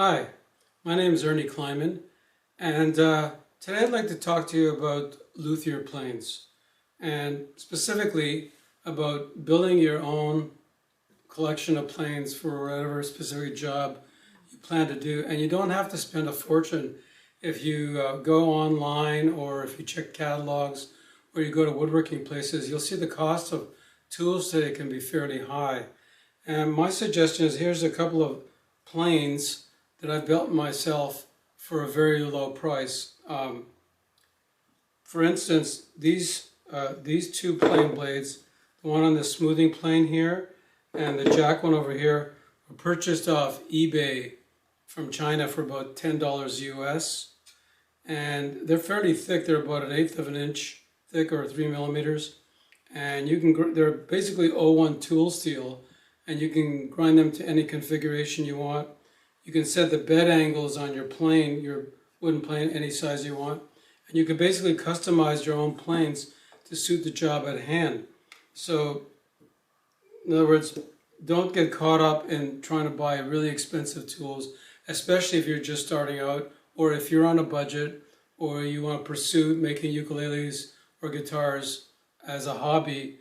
Hi, my name is Ernie Kleiman, and today I'd like to talk to you about Luthier Planes, and specifically about building your own collection of planes for whatever specific job you plan to do. And you don't have to spend a fortune if you go online or if you check catalogs or you go to woodworking places. You'll see the cost of tools today can be fairly high. And my suggestion is here's a couple of planes that I've built myself for a very low price. For instance, these two plane blades, the one on the smoothing plane here and the jack one over here, were purchased off eBay from China for about $10 US. And they're fairly thick. They're about 1/8 of an inch thick, or 3 millimeters. And they're basically O1 tool steel, and you can grind them to any configuration you want. You can set the bed angles on your plane, your wooden plane, any size you want. And you can basically customize your own planes to suit the job at hand. So, in other words, don't get caught up in trying to buy really expensive tools, especially if you're just starting out, or if you're on a budget, or you want to pursue making ukuleles or guitars as a hobby.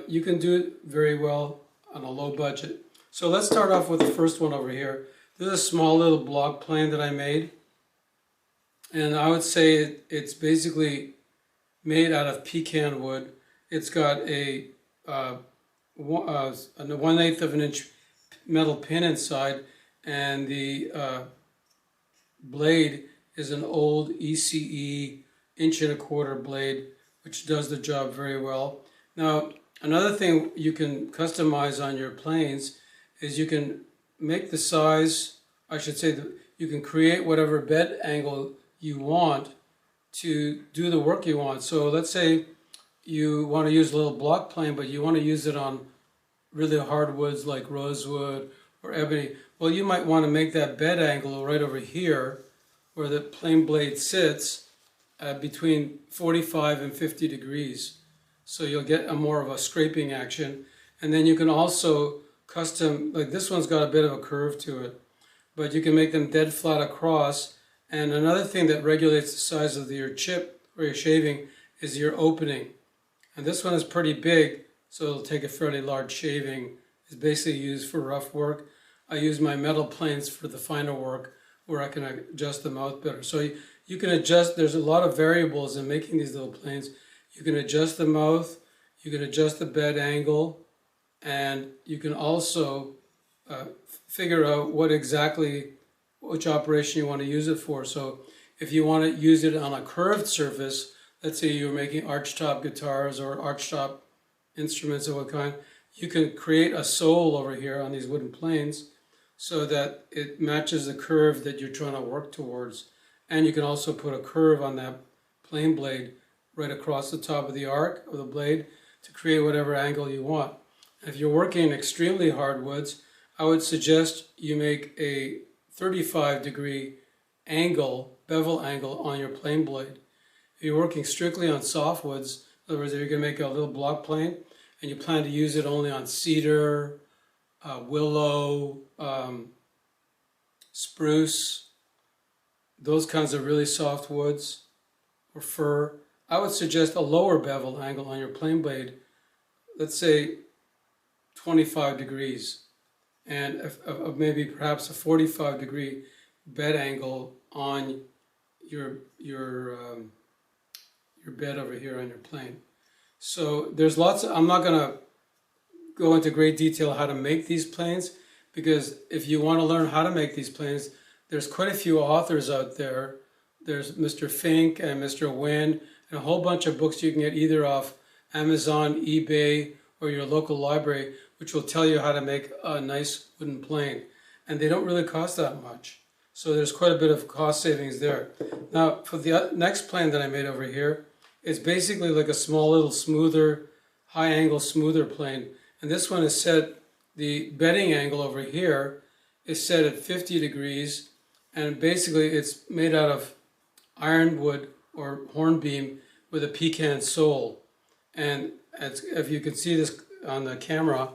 You can do it very well on a low budget. So let's start off with the first one over here. This is a small little block plane that I made, and I would say it's basically made out of pecan wood. It's got a 1/8 of an inch metal pin inside, and the blade is an old ECE 1.25" blade, which does the job very well. Now, another thing you can customize on your planes is you can make the size, I should say, you can create whatever bed angle you want to do the work you want. So let's say you want to use a little block plane, but you want to use it on really hardwoods like rosewood or ebony. Well, you might want to make that bed angle right over here where the plane blade sits between 45 and 50 degrees. So you'll get more of a scraping action. And then you can also custom, like this one's got a bit of a curve to it, but you can make them dead flat across. And another thing that regulates the size of your chip or your shaving is your opening. And this one is pretty big, so it'll take a fairly large shaving. It's basically used for rough work. I use my metal planes for the finer work where I can adjust the mouth better. So you can adjust, there's a lot of variables in making these little planes. You can adjust the mouth, you can adjust the bed angle, and you can also figure out which operation you want to use it for. So if you want to use it on a curved surface, let's say you're making archtop guitars or archtop instruments of what kind, you can create a sole over here on these wooden planes so that it matches the curve that you're trying to work towards. And you can also put a curve on that plane blade right across the top of the arc of the blade to create whatever angle you want. If you're working extremely hardwoods, I would suggest you make a 35-degree angle, bevel angle on your plane blade. If you're working strictly on softwoods, in other words, if you're going to make a little block plane and you plan to use it only on cedar, willow, spruce, those kinds of really soft woods, or fir, I would suggest a lower bevel angle on your plane blade, let's say 25 degrees, and maybe perhaps a 45-degree bed angle on your bed over here on your plane. So there's I'm not going to go into great detail how to make these planes, because if you want to learn how to make these planes, there's quite a few authors out there. There's Mr. Fink and Mr. Wynn, and a whole bunch of books you can get either off Amazon, eBay, or your local library, which will tell you how to make a nice wooden plane. And they don't really cost that much. So there's quite a bit of cost savings there. Now, for the next plane that I made over here, it's basically like a small little smoother, high-angle smoother plane. And this one is set, the bedding angle over here is set at 50 degrees. And basically it's made out of ironwood or hornbeam with a pecan sole. And if you can see this on the camera,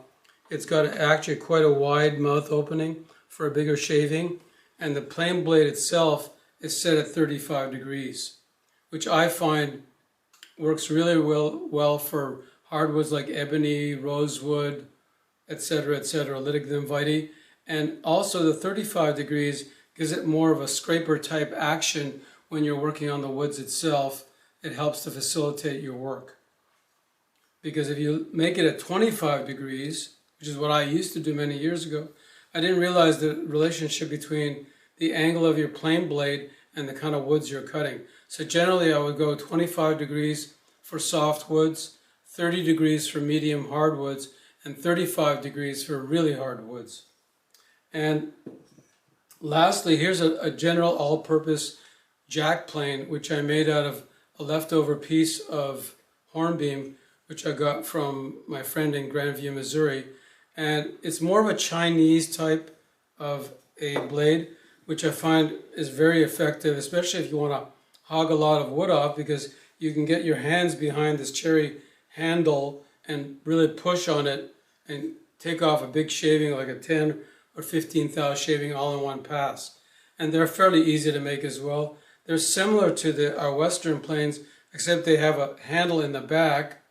it's got actually quite a wide mouth opening for a bigger shaving. and the plane blade itself is set at 35 degrees, which I find works really well for hardwoods like ebony, rosewood, etc., litigum vitae. And also the 35 degrees gives it more of a scraper type action when you're working on the woods itself. It helps to facilitate your work. Because if you make it at 25 degrees, which is what I used to do many years ago, I didn't realize the relationship between the angle of your plane blade and the kind of woods you're cutting. So generally I would go 25 degrees for soft woods, 30 degrees for medium hardwoods, and 35 degrees for really hard woods. And lastly, here's a general all-purpose jack plane, which I made out of a leftover piece of hornbeam, which I got from my friend in Grandview, Missouri. And it's more of a Chinese type of a blade, which I find is very effective, especially if you want to hog a lot of wood off, because you can get your hands behind this cherry handle and really push on it and take off a big shaving, like a 10 or 15 thou shaving all in one pass. And they're fairly easy to make as well. They're similar to our Western planes, except they have a handle in the back.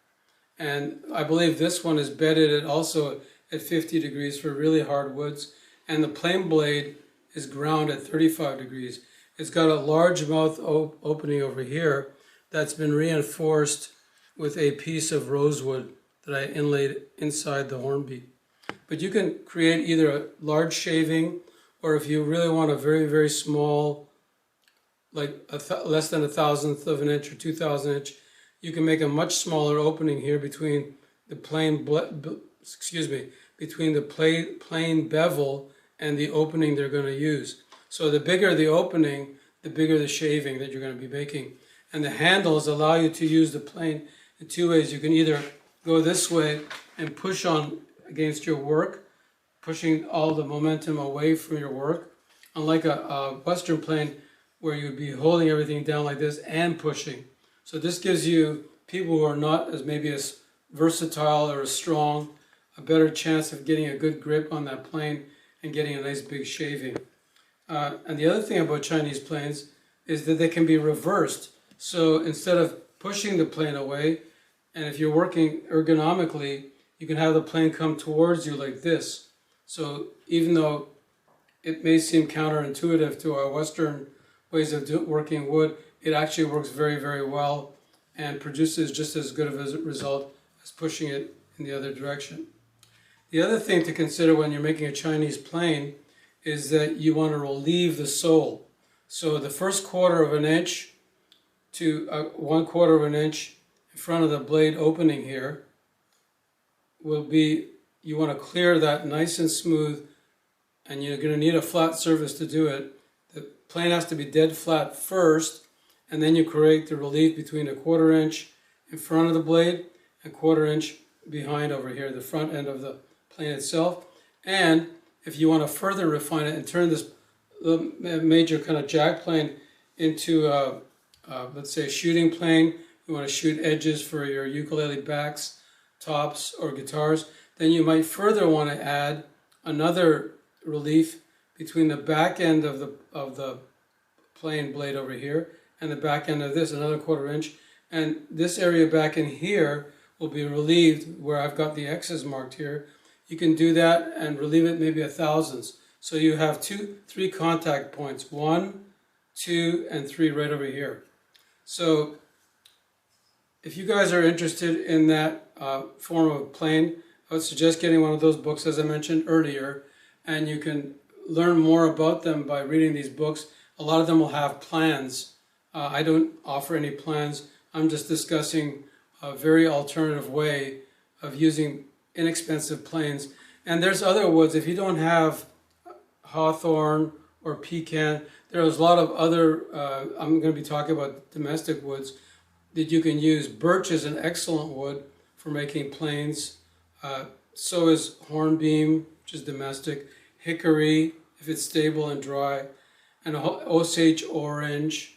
And I believe this one is bedded also at 50 degrees for really hard woods. And the plane blade is ground at 35 degrees. It's got a large mouth opening over here that's been reinforced with a piece of rosewood that I inlaid inside the hornbeam. But you can create either a large shaving, or if you really want a very, very small, like less than 1/1000th of an inch or 2,000 inch, you can make a much smaller opening here between the plane bevel and the opening they're going to use. So the bigger the opening, the bigger the shaving that you're going to be making. And the handles allow you to use the plane in two ways. You can either go this way and push on against your work, pushing all the momentum away from your work, unlike a Western plane where you'd be holding everything down like this and pushing. So this gives you, people who are not maybe as versatile or as strong, a better chance of getting a good grip on that plane and getting a nice big shaving. And the other thing about Chinese planes is that they can be reversed. So instead of pushing the plane away, and if you're working ergonomically, you can have the plane come towards you like this. So even though it may seem counterintuitive to our Western ways of working wood, it actually works very, very well and produces just as good of a result as pushing it in the other direction. The other thing to consider when you're making a Chinese plane is that you want to relieve the sole. So the first 1/4 of an inch to 1/4 of an inch in front of the blade opening here will be, you want to clear that nice and smooth, and you're going to need a flat surface to do it. The plane has to be dead flat first, and then you create the relief between a 1/4 inch in front of the blade and 1/4 inch behind over here, the front end of the plane itself. And if you want to further refine it and turn this major kind of jack plane into let's say a shooting plane, you want to shoot edges for your ukulele backs, tops, or guitars, then you might further want to add another relief between the back end of the plane blade over here and the back end of this, another 1/4 inch. And this area back in here will be relieved where I've got the X's marked here. You can do that and relieve it maybe 1/1000th. So you have 3 contact points, 1, 2, and 3 right over here. So if you guys are interested in that form of plane, I would suggest getting one of those books as I mentioned earlier, and you can learn more about them by reading these books. A lot of them will have plans. I don't offer any plans. I'm just discussing a very alternative way of using inexpensive planes. And there's other woods. If you don't have hawthorn or pecan, there's a lot of other, I'm going to be talking about domestic woods that you can use. Birch is an excellent wood for making planes. So is hornbeam, which is domestic. Hickory, if it's stable and dry. And Osage orange.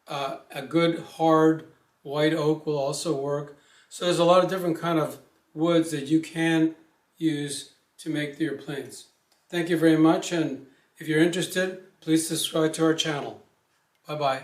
A good hard white oak will also work. So there's a lot of different kind of woods that you can use to make your planes. Thank you very much, and if you're interested, Please subscribe to our channel. Bye-bye.